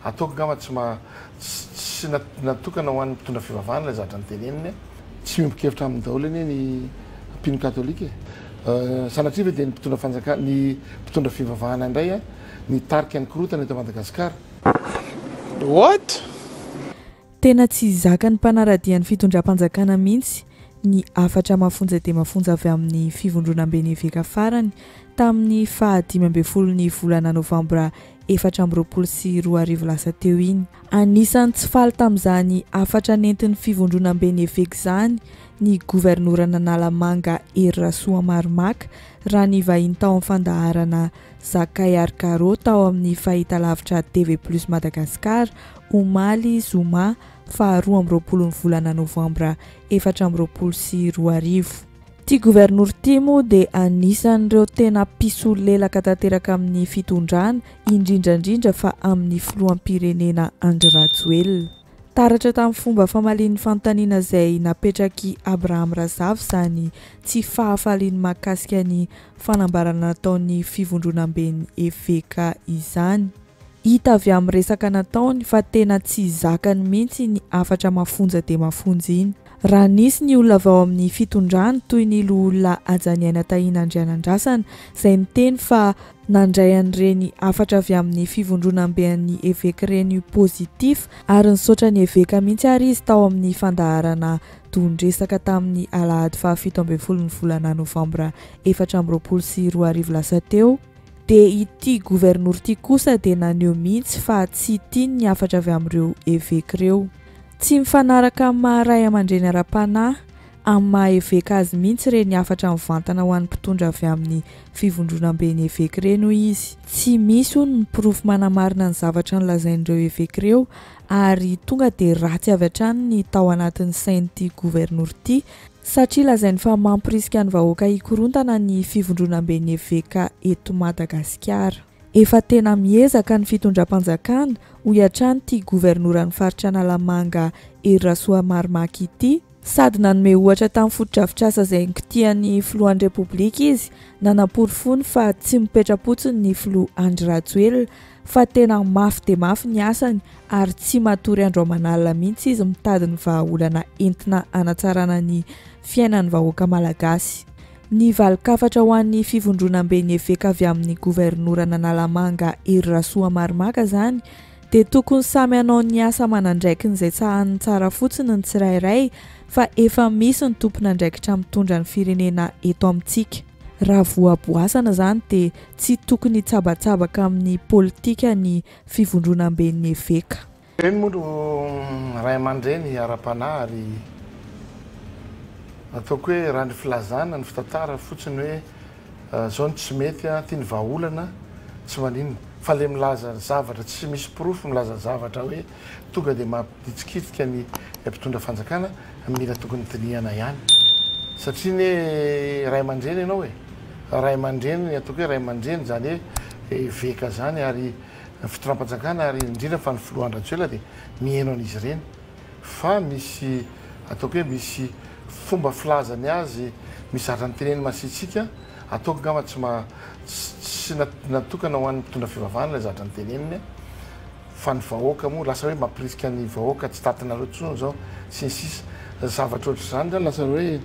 ataoko gama tsy natokana ho an'ny mpitondra fivavahana ilay zavatra ny teneniny tsy mimbokevitra amin'ny daholo anie ny mpino katolika sanatria ve dia ny mpitondra fanjakana ny mpitondra fivavahana indray a ny tarika ny korotana eto Madagasikara. What? Tena tsy zakany mpanaradian'ny fitondram-panjakana mihitsy ny afatra mafonja dia mafonja avy amin'ny fivondronam-beneveka farany tamin'ny 15 volana Novambra 2024 lasa teo iny. Anisan'ny tsy faly tamin'izany afatra nentin'ny fivondronam-beneveka izany ny governorana Nalamanga Rasoamarmaka raha ny vahiny tao amin'ny fandaharana Zakay Arkaro tao amin'ny fahitalavitra TV+ Madagasikara omaly zoma 12 volana Novambra 2024. Ty gouvernour ty moa dia anisan'ireo tena pisolelaka tanteraka amin'ny fitondrana indrindrandrindra fa amin'ny filoham-pirenena Andry Rajoelina. Taratra tamin'ny fomba famalian'ny fanontaniana izay napetraky Abraham Razava izany tsy fahafaliany mahakasika ny fanambarana nataon'ny fivondronam-beneveka izany. Hita avy amin'ny resaka nataony fa tena tsy zakany mihitsy ny afatra mafonja dia mafonja iny. Raha nisy ny olona avy ao amin'ny fitondrana toy ny olona Ajaniaina Tahina Andrianandrasana izay niteny fa nandray an'ireny afatra avy amin'ny fivondronam-ben'ny eveka ireny pozitif ary nisaotra ny eveka mihitsy ary izy tao amin'ny fandaharana dondresaka tamin'ny alahady 17 volana Novambra 2024 lasa teo. Dia ity governour ty kosa dia naneho mihitsy fa tsy tiany ny afatra avy amin'ireo eveka ireo. Tsy mifanaraka amin'ny maharay aman-dreny ara-panahy amin'ny maha-eveka azy mihitsy ireny afatra mivantana ho an'ny mpitondra avy amin'ny fivondronam-ben'ny eveka ireny hoy izy. Tsy misy hono ny pirofo manamarina ny zavatra nolazain'ireo eveka ireo ary tonga dia ratsy avy hatrany ny tao anatin'ny sain'ity governour ty satria lazainy fa mampirisika ny vahoaka hikorontana ny fivondronam-ben'ny eveka eto Madagasikara. Efa tena miezaka ny fitondram-panjakana ho hiatrany ty governoran'ny faritra Nalamanga Rasoamarmaka ity sady nanome ohatra tamin'ny foto-drafitrasa izay nikitihan'ny filohan'ny repoblika izy nanapory fony fa tsy mipetra-potsiny ny filoha Andry Rajoelina fa tena mafy dia mafy ny asany ary tsy matory andro aman'alina mihitsy izy mitady ny vahaolana entina hanatsarana ny fiainan'ny vahoaka malagasy. Ny valikafatra ho an'ny fivondronam-ben'ny eveka avy amin'ny governorana Nalamanga Rasoamarmaka izany dia tokony samy hanao ny asa aman'andraikiny izay tsahany tsara fotsiny ny tsirairay fa efa misy ny tompon'andraikitra mitondra ny firenena eto amintsika. Raha voaboasana izany dia tsy tokony hitsabatsabaka amin'ny politika ny fivondronam-ben'ny eveka. Ireny moa no ray aman-dreny ara-panahy ary ataoko hoe raha ny filazana ny fitantara fotsiny hoe zao ny tsy mety tia ny vahaolana tsy maninona fa le milaza zavatra tsy misy pirofo milaza zavatra hoe tonga dia mampiditsikitsika ny mpitondra fanjakana mila tokony dinihana ihany satria ny ray aman-dreny ianao ray aman-dreny ataoko hoe ray aman-dreny zany hoe eveka zany ary fitondram-panjakana ary indrindra fa ny filohan'ny Rajoelina dia mihaino an'izy ireny fa misy ataoko hoe misy fomba filazany azy misy zavatra nyteneny masitsika ataoko gama tsy natokana ho an'ny mpitondra fivavahana ilay zavatra nyteneniny fa ny vahoaka moa lasa hoe mampirisika ny vahoaka tsy tatinareo tsony zao sy ny sisa zavatra ohatr' izany zany lasa hoe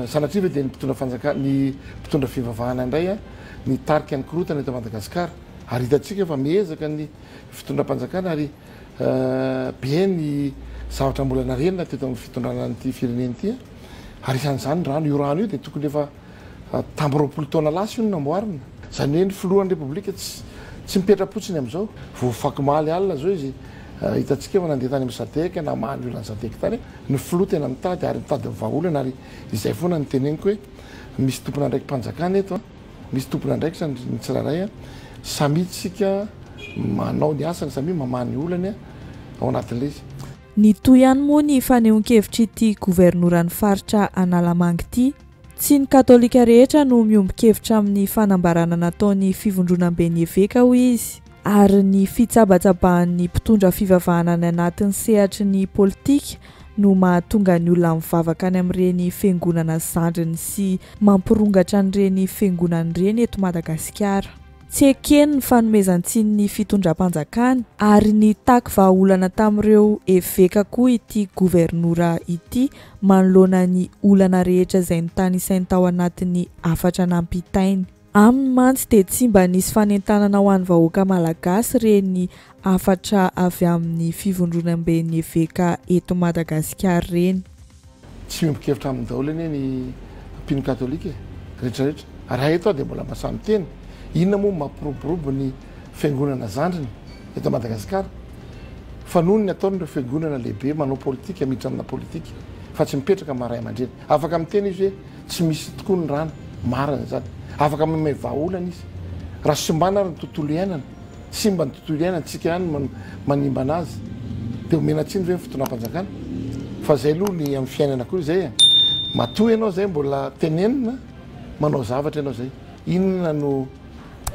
sanatria ve dia ny mpitondra fanjakana ny mpitondra fivavahana indray a ny tarika ny korotana eto Madagasikara ary hitantsika fa miezaka ny fitondram-panjakana ary be ny zavatra mbola narenina teto amin'ny fitondrana nyity fireneny ity ary isan'izany rano io rano io dia tokony efa tamby 20 taona lasa io no namboarina zany hoe ny filohan'ny repoblika tsy mipetra-potsiny amin'izao voafakimaly alina zao izy hitantsika fa nandeha tany amin'ny Sadeka namany olona ny Sadeka tany ny filoha tena mitady ary mitady vahaolana ary izay foana ny teneniko hoe misy tompona ndraiky mpanjakana eto misy tompona ndraiky zany ny tsirairay samitsika manao ny asany samy mamany olany ao anatin'ilay izy. Ny toy ihany moa ny fanehoan-kevitra ity governoran'ny faritra Analamanga ity. Tsy ny katolika rehetra no miombon-kevitra amin'ny fanambarana nataon'ny fivondronam-ben'ny eveka hoy izy. Ary ny fitsabatsabahan'ny mpitondra fivavahana any anatin'ny sehatry ny politika no mahatonga ny olona mivavaka any amin'ireny fiangonana zandriny sy mampirongatra an'ireny fiangonana ireny eto Madagasikara. tsy ekeny ny fanomezan-tsin'ny fitondram-panjakana ary ny taky vahaolana tamin'ireo eveka koa ity gouvernorat ity manoloana ny olana rehetra izay notany isainy tao anatin'ny afatra nampitainy. Aminy mantsy dia tsy mba nisy fanentanana ho an'ny vahoaka malagasy reny afatra avy amin'ny fivondronam-ben'ny eveka eto Madagasikara reny. Tsy mimbokevitra amin'ny daholo anie ny mpino katolika rehetrarehetra. Raha eto dia mbola masamy teny. Inona moa mampiroborobo ny fiangonana zandriny eto Madagasikara? Fa noho ny ataon'ireo fiangonana lehibe manao politika, miditra amina politika, fa tsy mipetraka maray aman-dreny. Afaka miteny izy hoe tsy misy tokoa ny rano, marina zany. Afaka mamay vahaolana izy. Raha simbana ary ny tontolo iainana, simba ny tontolo iainana, tsika ihany manimba anazy, dia omena tsiny hoe ny fitondram-panjakana. Fa zay aloha ny amin'ny fiainana koa zay, matoy ianao zay mbola tenenina, manao zavatra ianao zay. Inona no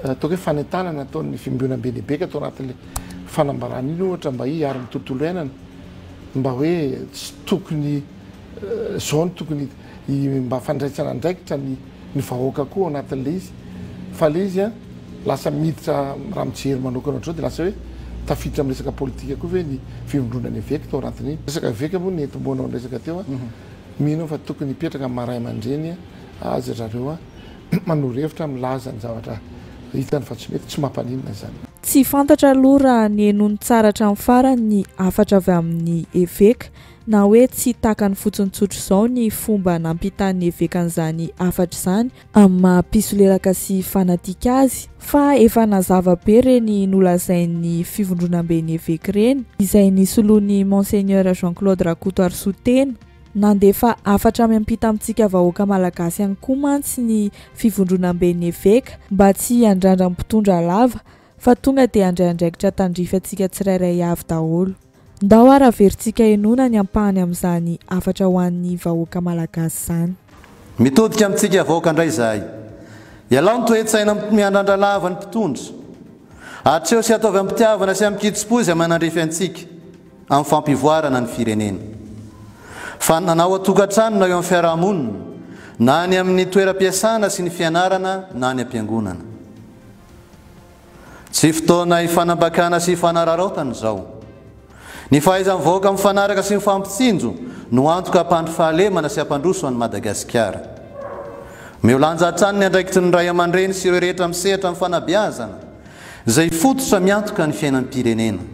atao hoe fanentanana ataon'ny fimbionam-be lehibe atao anatin'le fanambarana iny ohatra mba hiaro ny tontolo iainana, mba hoe tsy tokony zao ny tokony mba fandraisana andraikitra ny vahoaka koa anatin'le izy. Fa le izy lasa miditra raha mijery manokana ohatr'izao dia lasa hoe tafiditra amin'ny resaka politika koa hoe ny fivondronan'ny eveka tao anatin'iny. Resaka eveka moa ny entomboanao ny resaka teo mino fa tokony hipetraka maray aman-dreny azy zareo manoro-hevitra milaza ny zavatra hitany fa tsy mety, tsy mampaninona zany. Tsy fantatra aloha raha ny enony tsara hatramin'ny farany ny afatra avy amin'ny eveka na hoe tsy takany fotsiny tsotro izao ny fomba nampitan'ny evekan'izany afatra izany amin'ny maha-pisolelaka sy fanatika azy, fa efa nazava be reny nolazain'ny fivondronam-ben'ny eveka reny izay nisoloan'ny Monseigneur Jean-Claude Rakoto Arsotena. Nandefa afatra miampita amintsika vahoaka malagasy ihany koa mantsy ny fivondronam-ben'ny eveka mba tsy handrandra mpitondra lava fa tonga dia andraindraikitra tandrifa antsika tsirairay avy daholo. Ndao ary averintsika enona ny ampahany amin'izany afatra ho an'ny vahoaka malagasy izany. Mitodika amintsika vahoaka indray izahay. Ialao ny toe-tsaina miandrandra lava ny mpitondra. Hatreo sy ataovy amin'ny mpitiavana sy amin'ny kitsim-po izay manandrefy antsika amin'ny fampivoarana ny firenena. Fa nanao atokantrano na eo amin'ny fiarahamonina, na ny amin'ny toeram-piasana sy ny fianarana na ny am-piangonana. Tsy fotoana hifanambakana sy hifanararaotana izao. Ny fahaizan'ny vahoaka mifanaraka sy mifampitsinjo no antoka hampandry fahalemana sy hampandroso an'i Madagasikara. Miolanja hatrany ny andraikitry ny ray aman-dreny sy ireo rehetra misehatra amin'ny fanabeazana izay fototra miantoka ny fiainan'ny pirenena.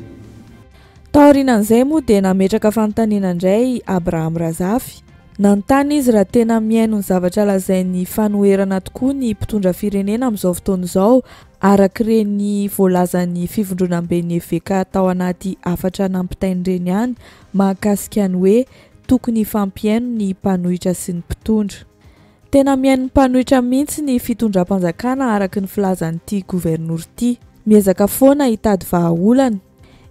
Taorian'izay moa dia nametraka fanontaniana indray Abraham Razafy. Nanontany izy raha tena miaino ny zavatra lazain'ny fanoherana tokoa ny mpitondra firenena amin'izao fotoana izao araka ireny voalazan'ny fivondronam-ben'ny eveka tao anaty afatra nampitainy ireny ihany mahakasika ny hoe tokony fampiaino ny mpanohitra sy ny mpitondra. Tena miaino ny mpanohitra mihitsy ny fitondram-panjakana araka ny filazan'ity gouvernorat ity. Miezaka foana hitady vahaolana,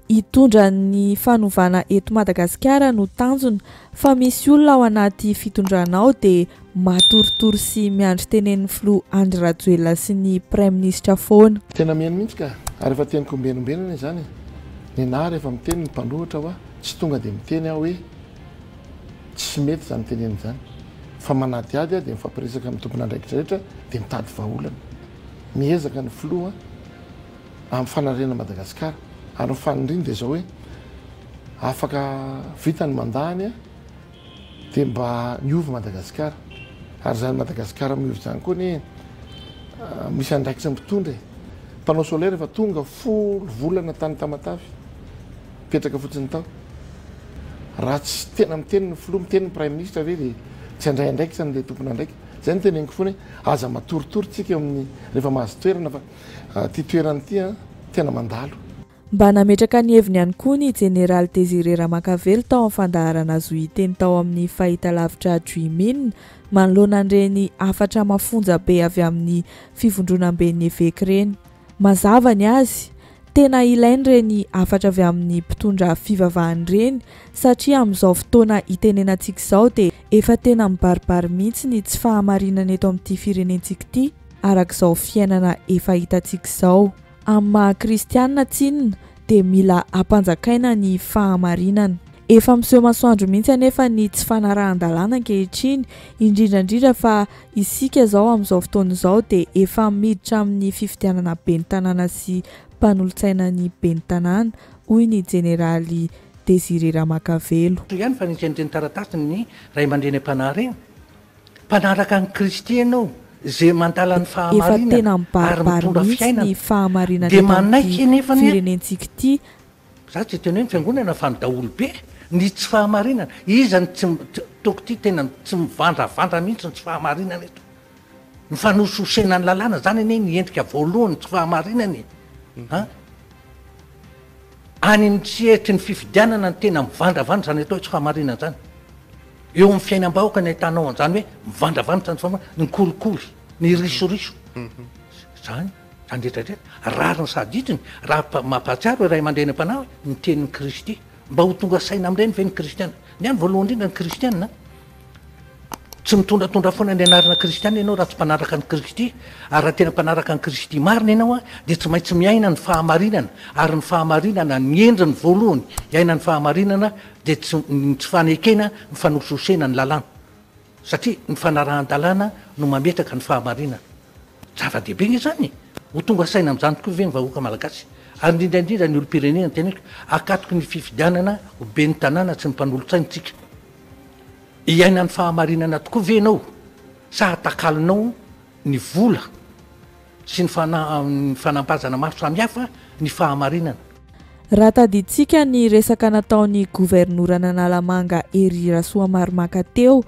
hitondra ny fanovana eto Madagasikara no tanjona, fa misy olona ao anaty fitondranao dia matoritory sy miandry tenen'ny filoha Andry Rajoelina sy ny Prime Ministre foana. Tena mihaino mihitsy ka, ary efa teniko ombenombenana izany. Ny nahy rehefa miteny ny mpanohitra hoa tsy tonga dia miteny aho hoe tsy mety izany teneny izany. Fa manadiady dia mifampiresaka amin'ny tompona andraikitra rehetra dia mitady vahaolana. Miezaka ny filoha amin'ny fanariana Madagasikara. Ary ny fanindriny dia izao hoe afaka vitany mandahany dia mba niova Madagasikara. Ary izany Madagasikara miova izany koa ny misy andraikitra mpitondra. Mpanao solaire efa tonga folo volana tany Tamatavy, petraka fotsiny tao. Raha tsy tena miteny ny filoha, miteny ny Prime Ministre ve dia tsy handray andraikitra n'ilay tompona andraika. Izay no teneniko foana hoe aza matoritory tsika amin'ny rehefa mahazo toerana fa ty toerana ity tena mandalo. Mba nametraka ny heviny ihany koa ny Général Désiré Ramakavelo tao amin'ny fandaharana azo hiteny tao amin'ny fahitalavitra Juimine manoloana an'ireny afatra mafonja be avy amin'ny fivondronam-ben'ny eveka ireny. Mazava ny azy, tena ilainy ireny afatra avy amin'ny mpitondra fivavahany ireny satria amin'izao fotoana itenenantsika izao dia efa tena mibaribary mihitsy ny tsy fahamarinana eto amin'ity firenentsika ity arak'izao fiainana efa hitantsika izao. Amin'ny maha kristianina tsinona dia mila hampanjakaina ny fahamarinana. Efa miseho masoandro mihitsy anefa ny tsy fanarahan-dalàna ankehitriny, indrindrandrindra fa isika zao amin'izao fotoana izao dia efa miditra amin'ny fifidianana ben'ny tanàna sy mpanolontsaina ny ben'ny tanàna, hoy ny jeneraly Désiré Ramakavelo. Ihany fa nitendreny taratasy ny ray aman-dreny am-panahy reny. Mpanaraka ny Kristy ianao zay mandala ny Efa tena mibaribary mihitsy ny fahamarinana eto amin'ny firenentsika ity. Za tsy teny hoe ny fiangonana fa ny daholo be ny tsy fahamarinana. Iza ny toko ty tena tsy mivandravandra mihitsy ny tsy fahamarinana eto. Ny fanososena ny lalàna zany anie ny endrika voalohany tsy fahamarinany. Any amin'ny tsy etry ny fifidianana ny tena mivandravandra zany atao hoe tsy fahamarinana zany. Eo amin'ny fiainam-bahoaka ny ahitanao an'izany hoe mivandravandra zany ny kolikoly, ny risoriso. Zany rehetrarehetra rariny sadidiny raha mampahatsiaro hoe ray aman-dreny am-panahy ny tenin'ny Kristy mba ho tonga saina amin'ireny ve ny kristiana. Ny any voalohany indrindra ny kristiana tsy mitondratondra foana ny anarana kristiana ianao raha tsy mpanaraka ny Kristy. Ary raha tena mpanaraka ny Kristy marina ianao dia tsy maintsy miaina ny fahamarinana. Ary ny fahamarinana ny endriny voalohany iaina ny fahamarinana dia tsy fanekena ny fanososena ny lalàna satria ny fanarahan-dalàna no mametraka ny fahamarinana. Zava-dehibe izy zany ho tonga saina amin'izany tokoa ve ny vahoaka malagasy. Ary indrindrandrindra ny olom-pirenena teneko akatoko ny fifidianana ho ben'ny tanàna tsy ny mpanolontsaintsika. Iaina ny fahamarinana tokoa ve ianao sa atakalinao ny vola sy ny fanampazana maro samihafa ny fahamarinana. Raha tadiditsika ny resaka nataon'ny governorana Analamanga Hery Rasoamaromaka teo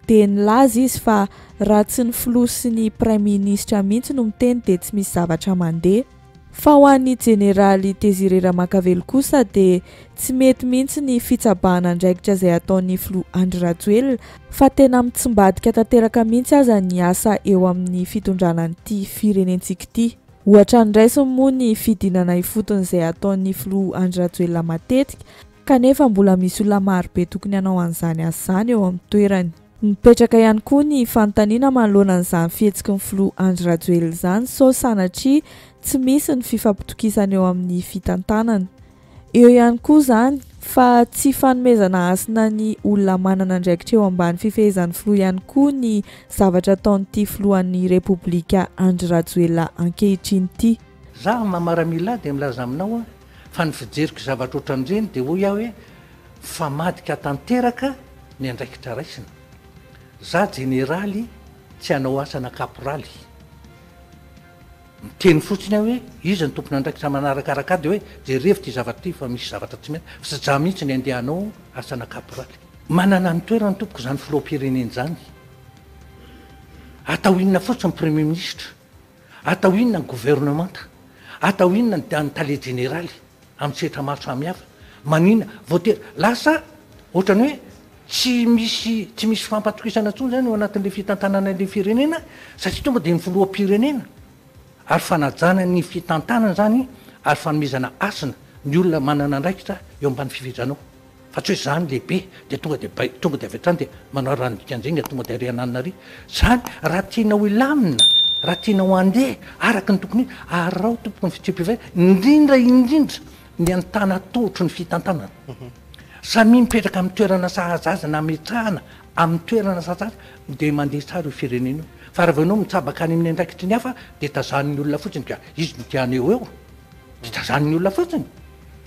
dia nilaza izy fa raha tsy ny filoha sy ny praiminisitra mihitsy no miteny dia tsy misy zavatra mandeha. Fa ho an'ny jeneraly Désiré Ramakavelo kosa dia tsy mety mihitsy ny fitsabahana andraikitra izay ataon'ny filoha Andry Rajoelina fa tena mitsimbadika tanteraka mihitsy aza ny asa eo amin'ny fitondrana an'ity firenentsika ity. Ohatra andraisiny moa ny fidinana ifotony izay ataon'ny filoha Andry Rajoelina matetika kanefa mbola misy olona marobe tokony hanao an'izany asa izany eo amin'ny toerany. Mipetraka ihany koa ny fanontaniana manoloana an'izany fihetsiky ny filoha Andry Rajoelina izany sao sanatria tsy misy ny fifampitokisana eo amin'ny fitantanana. Eo ihany koa izany fa tsy fanomezana asina ny olona manana andraikitra eo ambany fifehezan'ny filoha ihany koa ny zavatra ataon'ity filohan'ny Repoblika Andry Rajoelina ankehitriny ity. Za mamaramila dia milaza aminao fa ny fijeriko zavatra ohatran'ireny dia hoy aho hoe famadika tanteraka ny andraikitra raisina. Za jeneraly tsy hanao asana kaporaly. Miteny fotsiny aho hoe izy ny tompony andraikitra manarakaraka dia hoe jerevy ty zavatra ty fa misy zavatra tsy mety fa za mihitsy ny andehanao asana kaporaly. Manana ny toerana tompoko zany filoham-pirenena zany. Atao inona fotsiny ny premier ministre, atao inona ny gouvernementa, atao inona ny tale jeneraly amin'ny setra maro samihafa. Manina voatery lasa ohatrany hoe tsy misy fampatokisana tsony zany eo anatin'le fitantanana le firenena satria tonga dia ny filoham-pirenena ary fanajana ny fitantanana zany ary fanomezana asina ny olona manana andraikitra eo ambany fifejanao. Fa tsy hoe zany lehibe dia tonga dia avy hatrany dia manao raha ny dikan'izay tonga dia ariananina ary. Zany raha tianao ilamina, raha tianao andeha araka ny tokony ary raha tompoko ny fitrepiva indrindra ny antana totro ny fitantanana. Samy mipetraka amin'ny toerana sahazaza na metrahana amin'ny toerana sahazaza dia mandeha tsara io firenena io. Fa raha vanao mitsabaka any amin'ny andraikitry ny hafa dia tazan'ny olona fotsiny ka izy no tiany eo dia tazan'ny olona fotsiny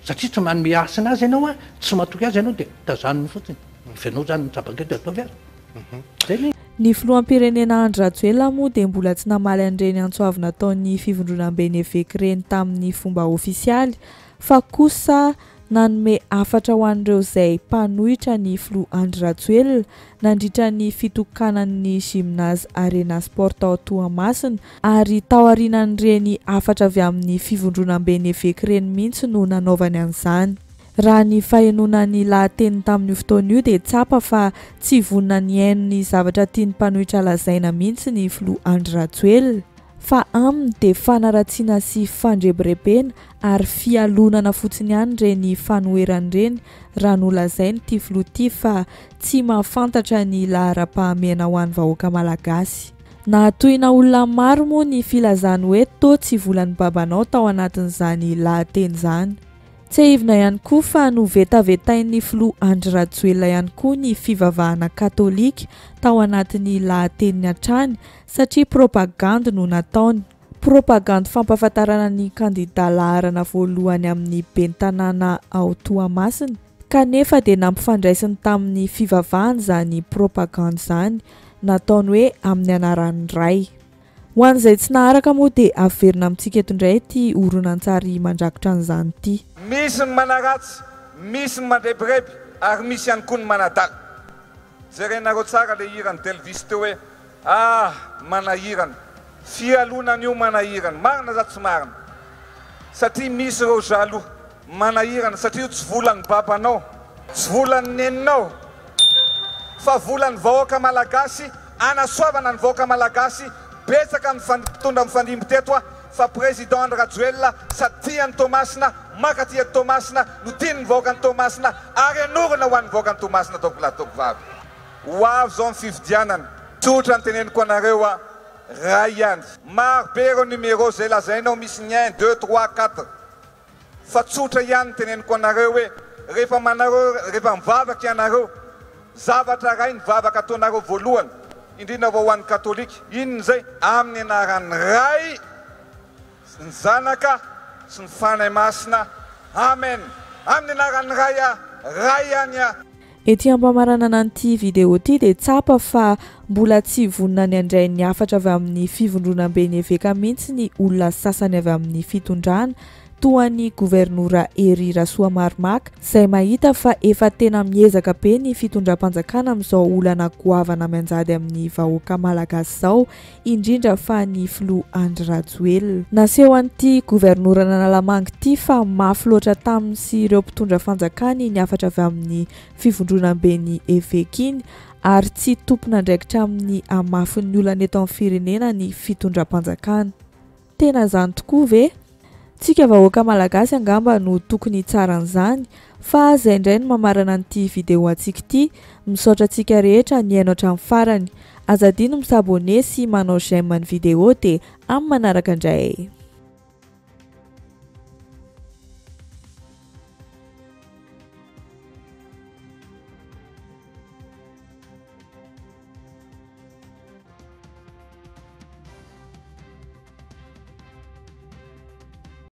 satria tsy manome asina azy ianao tsy matoky azy ianao dia tazan'ny fotsiny ianao zany mitsabaka dia ataovy azy. Ny filoham-pirenena Andry Rajoelina moa dia mbola tsy namaly an'ireny antsoavina ataon'ny fivondronam-beny evêky ireny tamin'ny fomba ofisialy fa kosa nanome afatra ho an'ireo izay mpanohitra ny filoha Andry Rajoelina nandritra ny fitokanan'ny gymnase Arena Sport tao Toamasina ary tao aorianan'ireny afatra avy amin'ny fivondronam-beny evêky ireny mihitsy no nanaovany an'izany. Raha ny fahenoana lahateny tamin'io fotoana io dia tsapa fa tsy vonona ny haino ny zavatra tiany mpanohitra lazaina mihitsy ny filoha Andry Rajoelina fa aminy dia fanaratsiana sy fandrebirebena ary fialonana fotsiny ihany ireny fanoheran'ireny raha nolazainy ity filoha ity fa tsy mahafantatra ny lahara-pahamehana ho an'ny vahoaka malagasy. Nahatohina olona maro moa ny filazany hoe tô tsy volan'ny babanao tao anatin'izany lahateny izany. tsy ahivina ihany koa fa novetavetain'ny filoha Andry Rajoelina ihany koa ny fivavahana katolika tao anatin'ny lahateniny hatrany satria propaganda no nataony. Propaganda fampahafantarana ny kandida laharana voalohany amin'ny ben'ny tanàna ao Toamasina, kanefa dia nampifandraisiny tamin'ny fivavahana izany propaganda izany, nataony hoe amin'ny anaran'ny ray. Ho an'izay tsy naharaka moa dia averina amintsika eto indray ity horonan-tsary mandrakotra an'izany ity. Misy ny manaratsy, misy ny mandrebireby, ary misy ihany koa ny manadala. Jerenareo tsara le hirany televisy teo hoe manahirana. Fialonana io manahirana. Marina za tsy marina. Satria misy ireo jaloux manahirana satria tsy volan'ny babanao, tsy volan'ny neninao, fa volan'ny vahoaka malagasy, anasoavana ny vahoaka malagasy. Betsaka mitondra mifandimby teto fa président Andry Rajoelina satia ny Toamasina, makatia Toamasina, no tiany vahoaka ny Toamasina, ary anorina ho an'ny vahoaka ny Toamasina ataoko lahy ataoko vavy. Ho avy zao ny fividianana. Tsotra ny teneniko anareo ray ihany. Maro be ireo numéro zay lazainao misy ny 1, 2, 3, 4. Fa tsotra ihany ny teneniko anareo hoe rehefa mivavaka ianareo, zavatra ray ny vavaka ataonareo voalohany. Indrindra ho an'ny katolika, inona zay? Amin'ny anaran'ny ray, ny zanaka sy ny fanahy masina. Amen. Amin'ny anaran'ny ray ihany. Ety ampamarana an'ity vidéo ity dia tsapa fa mbola tsy vonina ny andray ny afatra avy amin'ny fivondronam-be ny eveka mihitsy ny olona sasany avy amin'ny fitondrana toa ny gouvernoura Hery Rasoamaromaka, izay mahita fa efa tena miezaka be ny fitondram-panjakana amin'izao olana goavana mianjady amin'ny vahoaka malagasy izao, indrindra fa ny filoha Andry Rajoelina. Naseho an'ity gouvernoura Nanalamanga ity fa mafy loatra taminy sy ireo mpitondra fanjakany ny afatra avy amin'ny fivondronam-be ny eveka iny, ary tsy tompona ndraikitra amin'ny amafin'ny olana eto amin'ny firenena ny fitondram-panjakana. Tena izany tokoa ve? Tsika vahoaka malagasy angamba no tokony tsaran'izany, fa izay indray no mamarana an'ity vidéo antsika ity, misaotra antsika rehetra ny haino hatramin'ny farany. Azadino misabone sy manao j'aime ny vidéo dia amin'ny manaraka indray.